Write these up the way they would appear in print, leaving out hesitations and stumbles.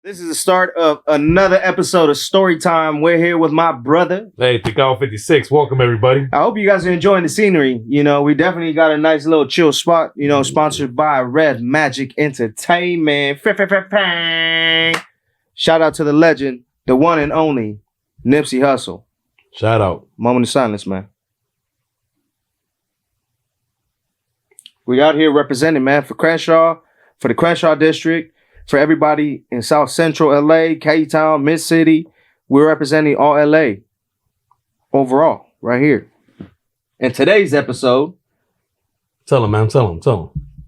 This is the start of another episode of Story Time. We're here with my brother. Hey, EP.6. Welcome, everybody. I hope you guys are enjoying the scenery. You know, we definitely got a nice little chill spot, you know, sponsored by Red Magic Entertainment. Shout out to the legend, the one and only Nipsey Hussle. Shout out. Moment of silence, man. We out here representing, man, for Crenshaw, for the Crenshaw district. For everybody in South Central LA, K-Town, Mid-City, we're representing all LA overall, right here. In today's episode, Tell him, man. Tell him.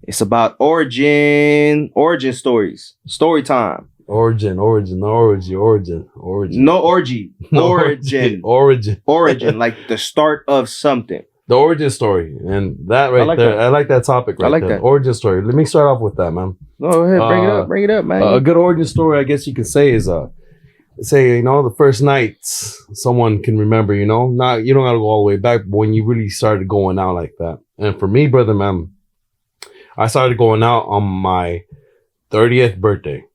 it's about origin stories, story time. Origin. No orgy, origin, like the start of something. The origin story. And that right there, I like that topic right there. That. Origin story. Let me start off with that, man. Go ahead, bring it up, man. A good origin story, I guess you could say, is say, you know, the first night someone can remember, you know, not, you don't got to go all the way back, but when you really started going out like that. And for me, brother, man, I started going out on my 30th birthday.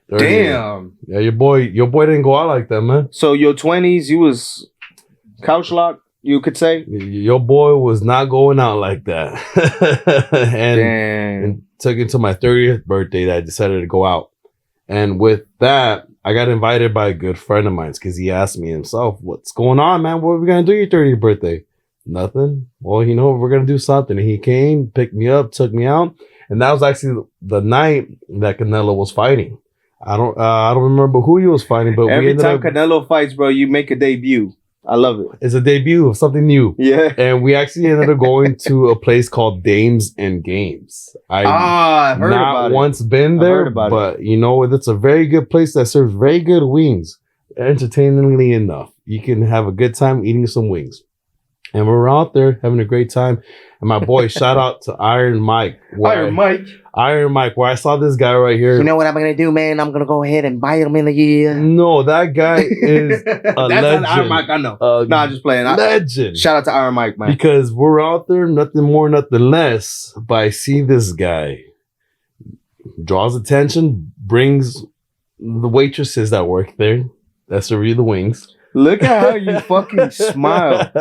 30th. Damn. Yeah, your boy didn't go out like that, man. So your 20s, you was couch locked, you could say? Your boy was not going out like that. and took it to my 30th birthday that I decided to go out. And with that, I got invited by a good friend of mine because he asked me himself, what's going on, man? What are we going to do your 30th birthday? Nothing. Well, you know, we're going to do something. And he came, picked me up, took me out. And that was actually the night that Canelo was fighting. I don't remember who he was fighting, but every time Canelo fights, bro, you make a debut. I love it. It's a debut of something new. Yeah. And we actually ended up going to a place called Dames and Games. I've heard about it. Not once been there, but you know, it's a very good place that serves very good wings. Entertainingly enough. You can have a good time eating some wings. And we're out there having a great time. And my boy, shout out to Iron Mike. Iron Mike, where I saw this guy right here. You know what I'm going to do, man? I'm going to go ahead and bite him in the ear. No, that guy is a That's legend. not Iron Mike, I know. I'm just playing. Legend. Shout out to Iron Mike, man. Because we're out there, nothing more, nothing less. But I see this guy. Draws attention, brings the waitresses that work there, that serve you the wings. Look at how you fucking smile.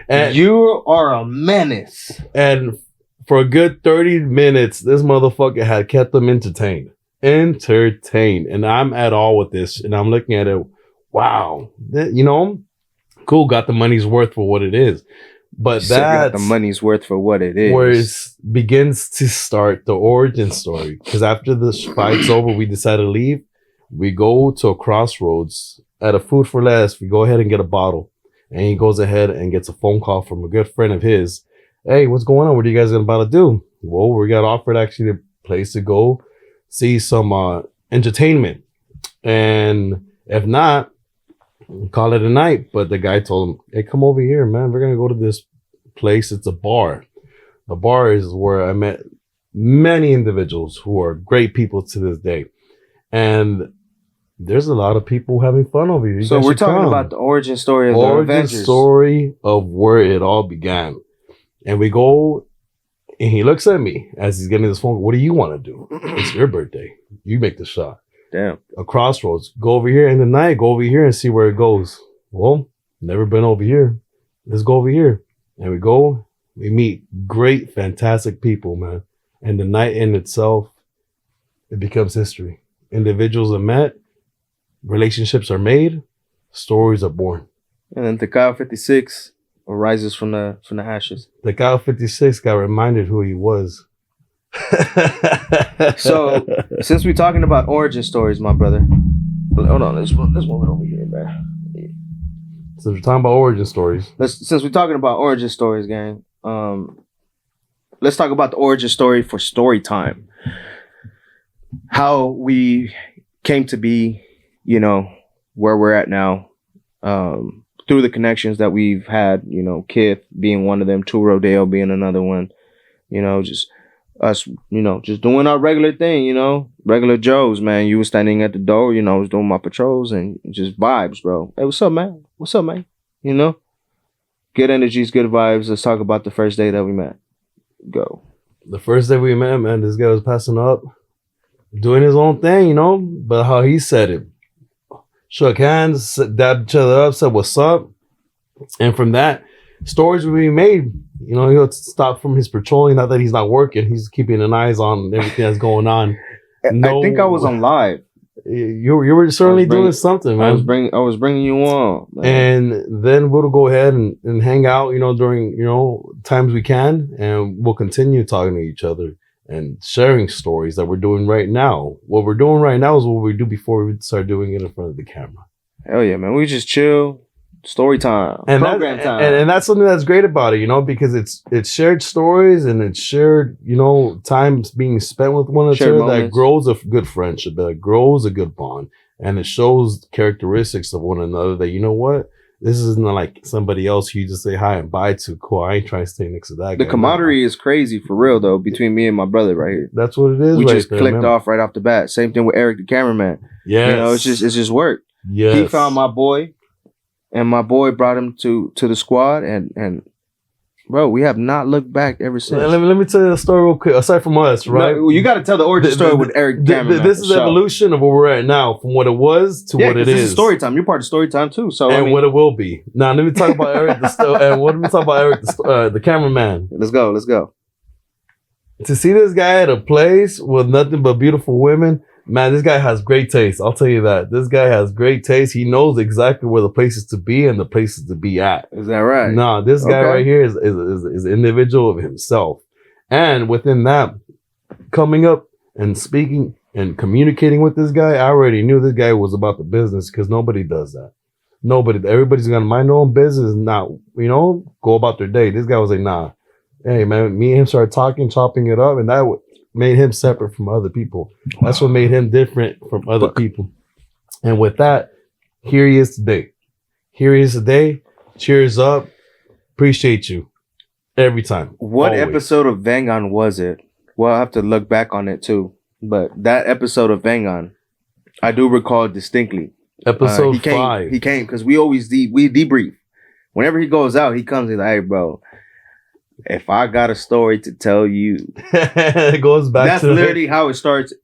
And you are a menace. And for a good 30 minutes, this motherfucker had kept them entertained. And I'm at all with this. And I'm looking at it. Wow. You know, cool. Got the money's worth for what it is. But that's the money's worth for what it is. Where it begins to start the origin story. Because after the fight's over, we decided to leave. We go to a crossroads. At a Food for Less, we go ahead and get a bottle. And he goes ahead and gets a phone call from a good friend of his. Hey, what's going on? What are you guys about to do? Well, we got offered actually a place to go see some entertainment. And if not, call it a night. But the guy told him, hey, come over here, man. We're going to go to this place. It's a bar. The bar is where I met many individuals who are great people to this day. And there's a lot of people having fun over here. So we're talking about the origin story of the Avengers. Origin story of where it all began. And we go, and he looks at me as he's getting this phone. What do you want to do? It's your birthday. You make the shot. Damn. A crossroads. Go over here in the night. Go over here and see where it goes. Well, never been over here. Let's go over here. And we go. We meet great, fantastic people, man. And the night in itself, it becomes history. Individuals are met. Relationships are made, stories are born. And then Tecao 56 arises from the ashes. Tecao 56 got reminded who he was. So, since we're talking about origin stories, my brother, hold on, let's move it over here, man. Since we're talking about origin stories, since we're talking about origin stories, gang, let's talk about the origin story for story time. How we came to be. You know, where we're at now, through the connections that we've had, you know, Kith being one of them, Two Rodeo being another one, you know, just us, you know, just doing our regular thing, you know, regular Joes, man. You was standing at the door, you know, I was doing my patrols and just vibes, bro. Hey, what's up, man? What's up, man? You know, good energies, good vibes. Let's talk about the first day that we met. Go. The first day we met, man, this guy was passing up. doing his own thing, you know. But how he said it, shook hands, dabbed each other up, said what's up, and from that, stories will be made. You know, he'll stop from his patrolling. Not that he's not working; he's keeping an eyes on everything that's going on. I think I was on live. You were certainly doing something, man. I was bringing you on, man. And then we'll go ahead and hang out, you know, during, you know, times we can, and we'll continue talking to each other and sharing stories that we're doing right now. What we're doing right now is what we do before we start doing it in front of the camera. Hell yeah, man. We just chill. Story time, and program time, and that's something that's great about it, you know, because it's shared stories and it's shared, you know, times being spent with one another that grows a good friendship, that grows a good bond, and it shows characteristics of one another that, you know what, this isn't like somebody else who you just say hi and bye to. Cool, I ain't trying to stay next to that guy. The camaraderie is crazy for real though between me and my brother right here. That's what it is. We just clicked off right off the bat. Same thing with Eric, the cameraman. Yeah, you know, it's just work. Yeah, he found my boy. And my boy brought him to the squad, and bro, we have not looked back ever since. Let me tell you the story real quick. Aside from us, right? No, you got to tell the origin story with Eric Cameron. This is evolution of where we're at now, from what it was to what it is. This is story time. You're part of story time too. So and what it will be. Now let me talk about Eric. The cameraman. Let's go. To see this guy at a place with nothing but beautiful women. Man, this guy has great taste. I'll tell you that. This guy has great taste. He knows exactly where the places to be and the places to be at. Is that right? No, this guy right here is an individual of himself. And within that, coming up and speaking and communicating with this guy, I already knew this guy was about the business because nobody does that. Everybody's going to mind their own business and not, you know, go about their day. This guy was like, nah. Hey, man, me and him started talking, chopping it up, and that made him separate from other people. That's what made him different from other people. And with that, here he is today. Cheers up. Appreciate you. Every time. What episode of Vangon was it? Well, I'll have to look back on it too. But that episode of Vangon, I do recall distinctly. Episode 5. He came because we debrief. Whenever he goes out, he comes and like, hey, bro, if I got a story to tell you, it goes back. That's literally how it starts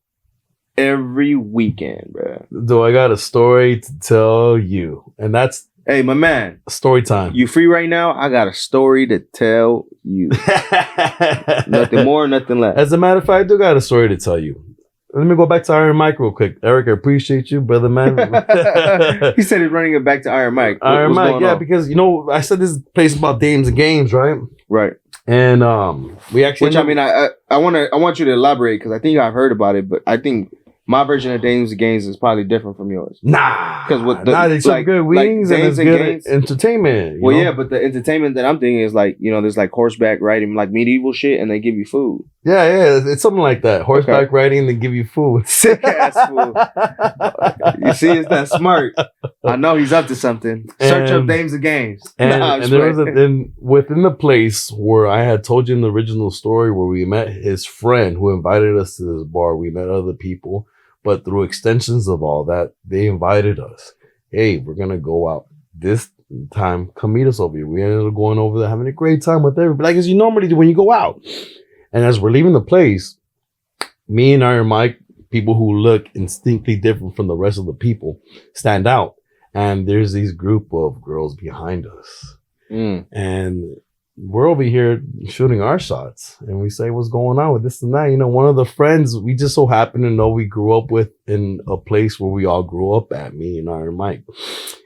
every weekend, bro. Do I got a story to tell you? And that's, hey, my man, story time. You free right now? I got a story to tell you. Nothing more, nothing less. As a matter of fact, I do got a story to tell you. Let me go back to Iron Mike real quick. Eric, I appreciate you, brother, man. He said he's running it back to Iron Mike. Iron Mike, yeah, because, you know, I said this place about dames and games, right? Right. And we actually, which I mean, I want you to elaborate because I think I've heard about it, but I think my version of Dames and Games is probably different from yours. Nah, because with it's like good wings and it's good games, entertainment. Well, yeah, but the entertainment that I'm thinking is like, you know, there's like horseback riding, like medieval shit, and they give you food. Yeah, it's something like that. Horseback riding, they give you food. Sick ass food. You see, it's that smart. I know he's up to something. Search up Dames and Games. And there was within the place where I had told you in the original story where we met his friend who invited us to this bar. We met other people, but through extensions of all that, they invited us. Hey, we're gonna go out this time. Come meet us over here. We ended up going over there, having a great time with everybody, like as you normally do when you go out. And as we're leaving the place, me and Iron Mike, people who look instinctively different from the rest of the people, stand out. And there's these group of girls behind us. And we're over here shooting our shots. And we say, what's going on with this and that? You know, one of the friends we just so happen to know we grew up with in a place where we all grew up at, me and Iron Mike.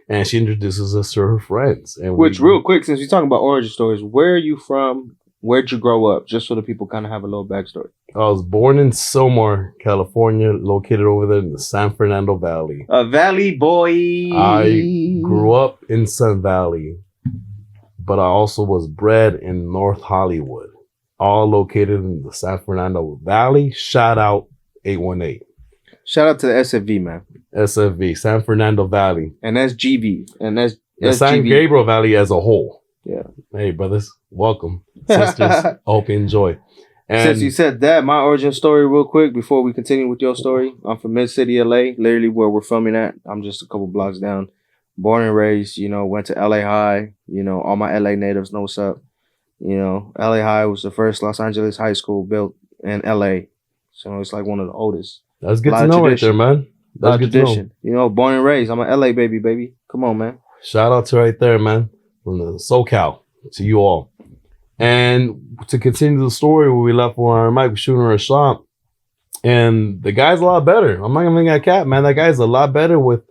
And she introduces us to her friends. And real quick, since you're talking about origin stories, where are you from? Where'd you grow up? Just so the people kind of have a little backstory. I was born in Sylmar, California, located over there in the San Fernando Valley. A valley boy. I grew up in Sun Valley, but I also was bred in North Hollywood, all located in the San Fernando Valley. Shout out 818. Shout out to the SFV, man. SFV, San Fernando Valley. And that's GV. And that's the San Gabriel Valley as a whole. Yeah. Hey, brothers. Welcome. Sisters. I hope you enjoy. And since you said that, my origin story real quick before we continue with your story. I'm from Mid-City, LA, literally where we're filming at. I'm just a couple blocks down. Born and raised, you know, went to LA High. You know, all my LA natives know what's up. You know, LA High was the first Los Angeles high school built in LA. So it's like one of the oldest. That's good lot to of know right tradition. there, man. A lot That's of good to know. tradition. You know, born and raised. I'm an LA baby. Come on, man. Shout out to right there, man. From the SoCal to you all. And to continue the story where we left when our Mike was shooting a shot. And the guy's a lot better. I'm not gonna make that cat, man. That guy's a lot better with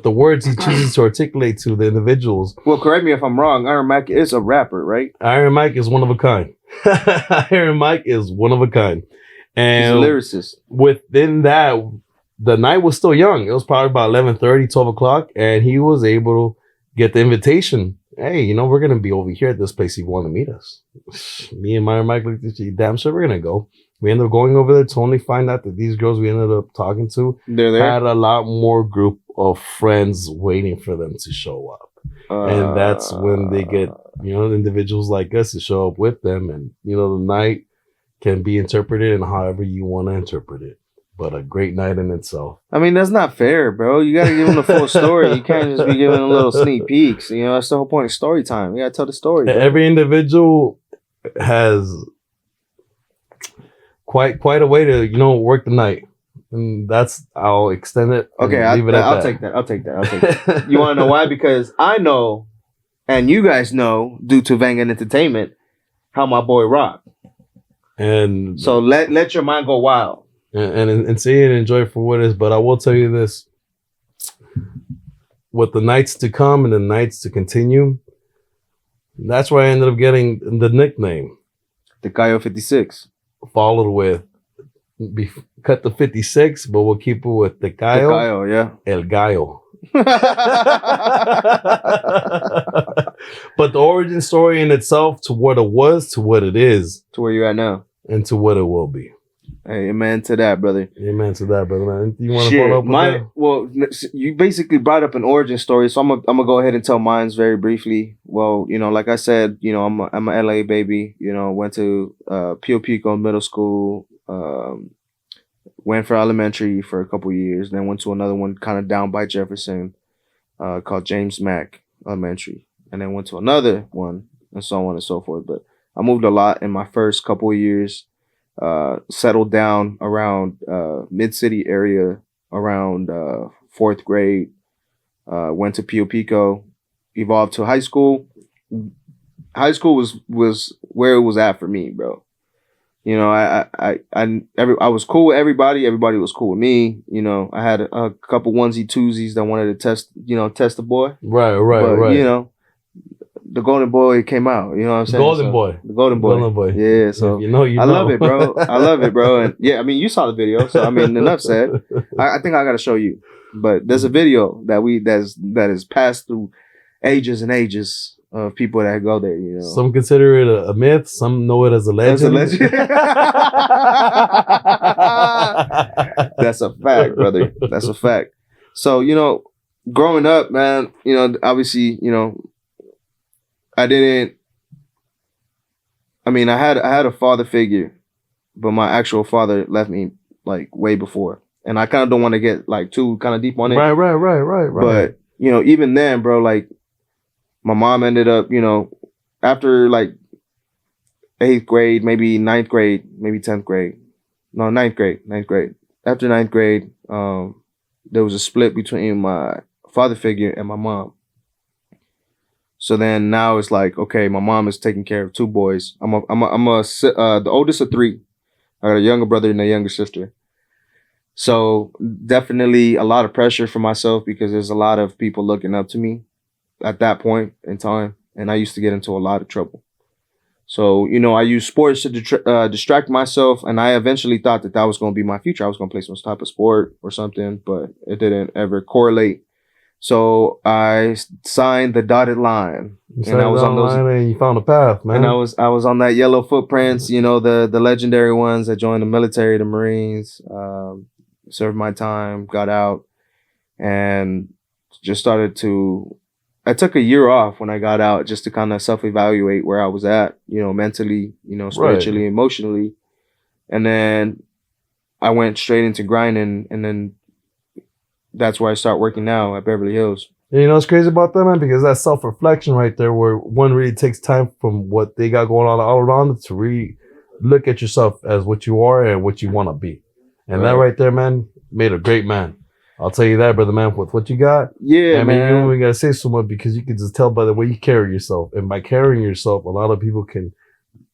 the words he chooses to articulate to the individuals. Well, correct me if I'm wrong. Iron Mike is a rapper, right? Iron Mike is one of a kind. Iron Mike is one of a kind. And he's a lyricist. Within that, the night was still young. It was probably about 11:30, 12 o'clock. And he was able to get the invitation. Hey, you know, we're going to be over here at this place if you want to meet us. Me and Iron Mike looked at you, damn sure we're going to go. We ended up going over there to only find out that these girls we ended up talking to had a lot more group of friends waiting for them to show up. And that's when they get, you know, individuals like us to show up with them. And, you know, the night can be interpreted in however you want to interpret it. But a great night in itself. I mean, that's not fair, bro. You got to give them the full story. You can't just be giving them little sneak peeks. You know, that's the whole point of story time. You got to tell the story. Bro. Every individual has quite a way to, you know, work the night. And I'll extend it. Okay, I'll take that. You want to know why? Because I know, and you guys know, due to Vangan Entertainment, how my boy rock. And so let your mind go wild. And see it and enjoy it for what it is. But I will tell you this. With the nights to come and the nights to continue, that's where I ended up getting the nickname. The Gallo 56. Followed with, cut the 56, but we'll keep it with the Gallo. The Gallo, yeah. El Gallo. But the origin story in itself to what it was, to what it is. To where you're at now. And to what it will be. Hey, amen to that, brother. Amen to that, brother, man. You want to follow up with that? Well, you basically brought up an origin story, so I'm gonna go ahead and tell mine's very briefly. Well, you know, like I said, you know, I'm a LA baby. You know, went to Pico Middle School, went for elementary for a couple years, then went to another one kind of down by Jefferson, called James Mack Elementary, and then went to another one, and so on and so forth. But I moved a lot in my first couple of years. Settled down around mid-city area around 4th grade. Went to Pico, evolved to high school. High school was where it was at for me, bro. You know, I was cool with everybody. Everybody was cool with me. You know, I had a couple onesie twosies that wanted to test the boy. Right. But, you know, the Golden Boy came out, you know what I'm saying? The Golden Boy. Yeah, so you know. I love it, bro. I love it, bro. And yeah, I mean, you saw the video, so I mean, enough said. I think I got to show you. But there's a video that is passed through ages and ages of people that go there, you know. Some consider it a myth, some know it as a legend. That's a fact, brother. That's a fact. So, you know, growing up, man, you know, obviously, you know, I had a father figure, but my actual father left me like way before. And I kind of don't want to get like too kind of deep on it. Right. But, you know, even then, bro, like my mom ended up, you know, after like 8th grade, maybe 9th grade, maybe 10th grade. No, 9th grade. After 9th grade, there was a split between my father figure and my mom. So then now it's like, okay, my mom is taking care of 2 boys. I'm the oldest of 3. I got a younger brother and a younger sister. So definitely a lot of pressure for myself because there's a lot of people looking up to me at that point in time. And I used to get into a lot of trouble. So, you know, I used sports to distract myself. And I eventually thought that was going to be my future. I was going to play some type of sport or something, but it didn't ever correlate. So I signed the dotted line, and I was on those. And you found a path, man. And I was on that yellow footprints, you know, the legendary ones that joined the military, the Marines, served my time, got out, and just started to. I took a year off when I got out just to kind of self-evaluate where I was at, you know, mentally, you know, spiritually, emotionally, and then I went straight into grinding, and then. That's where I start working now at Beverly Hills. You know what's crazy about that, man? Because that's self-reflection right there where one really takes time from what they got going on all around to really look at yourself as what you are and what you want to be. And that right there, man, made a great man. I'll tell you that, brother man, with what you got. Yeah, I mean, man. you don't even gotta say so much because you can just tell by the way you carry yourself. And by carrying yourself, a lot of people can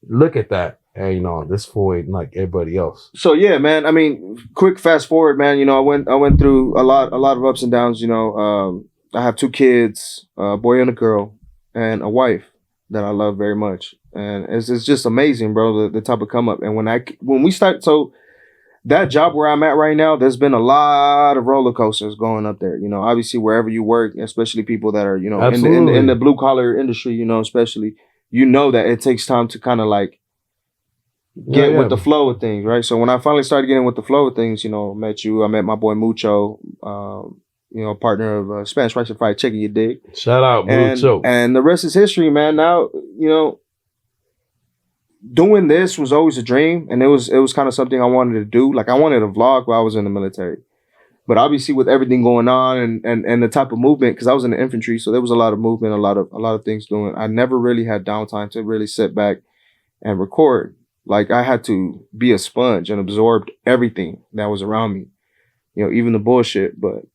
look at that and this fool ain't like everybody else. So yeah, man. I mean, quick fast forward, man. I went through a lot of ups and downs. I have 2 kids, a boy and a girl, and a wife that I love very much. And it's just amazing, bro. The type of come up. And when we start, so that job where I'm at right now, there's been a lot of roller coasters going up there. Obviously wherever you work, especially people that are in the blue collar industry, especially that it takes time to kind of like get with the flow of things, right? So when I finally started getting with the flow of things, met you, I met my boy Mucho, partner of Spanish Rice and Fried Chicken, you dig? Shout out Mucho. And the rest is history, man. Now, doing this was always a dream, and it was kind of something I wanted to do. Like I wanted to vlog while I was in the military, but obviously with everything going on and the type of movement, because I was in the infantry, so there was a lot of movement, a lot of things doing. I never really had downtime to really sit back and record. Like I had to be a sponge and absorb everything that was around me, even the bullshit. But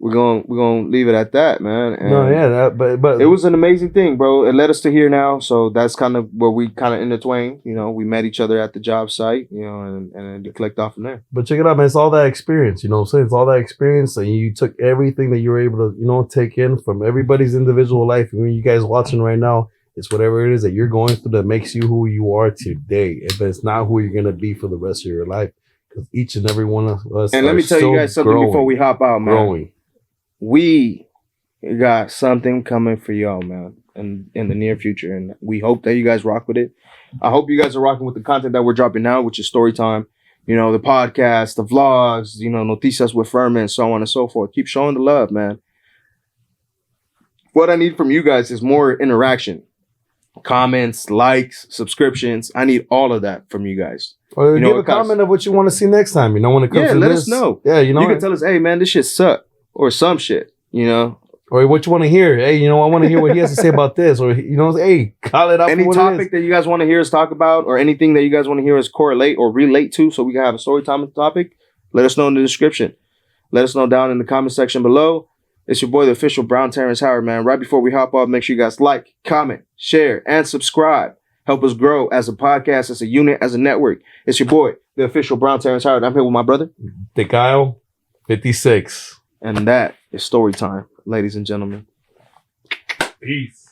we're gonna leave it at that, man. And but it was an amazing thing, bro. It led us to here now, so that's kind of where we kind of intertwined. We met each other at the job site, and it clicked off from there. But check it out, man. It's all that experience, what I'm saying? It's all that experience, and you took everything that you were able to, take in from everybody's individual life. And when you guys watching right now, it's whatever it is that you're going through that makes you who you are today. But it's not who you're gonna be for the rest of your life, because each and every one of us. And let me tell you guys something before we hop out, man. Growing. We got something coming for y'all, man, in the near future, and we hope that you guys rock with it. I hope you guys are rocking with the content that we're dropping now, which is story time. The podcast, the vlogs, noticias with Furman, so on and so forth. Keep showing the love, man. What I need from you guys is more interaction, comments, likes, subscriptions. I need all of that from you guys. Or give a comment of what you want to see next time. When it comes to let us know. Yeah, you can tell us, hey man, this shit suck. Or some shit, Or what you want to hear. Hey, I want to hear what he has to say about this. Or, hey, call it out. Any topic that you guys want to hear us talk about, or anything that you guys want to hear us correlate or relate to, so we can have a story time topic, let us know in the description. Let us know down in the comment section below. It's your boy, the official Brown Terrence Howard, man. Right before we hop off, make sure you guys like, comment, share, and subscribe. Help us grow as a podcast, as a unit, as a network. It's your boy, the official Brown Terrence Howard. I'm here with my brother, EP.6. And that is story time, ladies and gentlemen. Peace.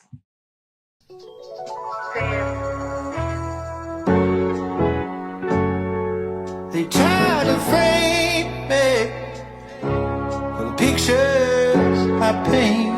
They try to frame me for the pictures I paint.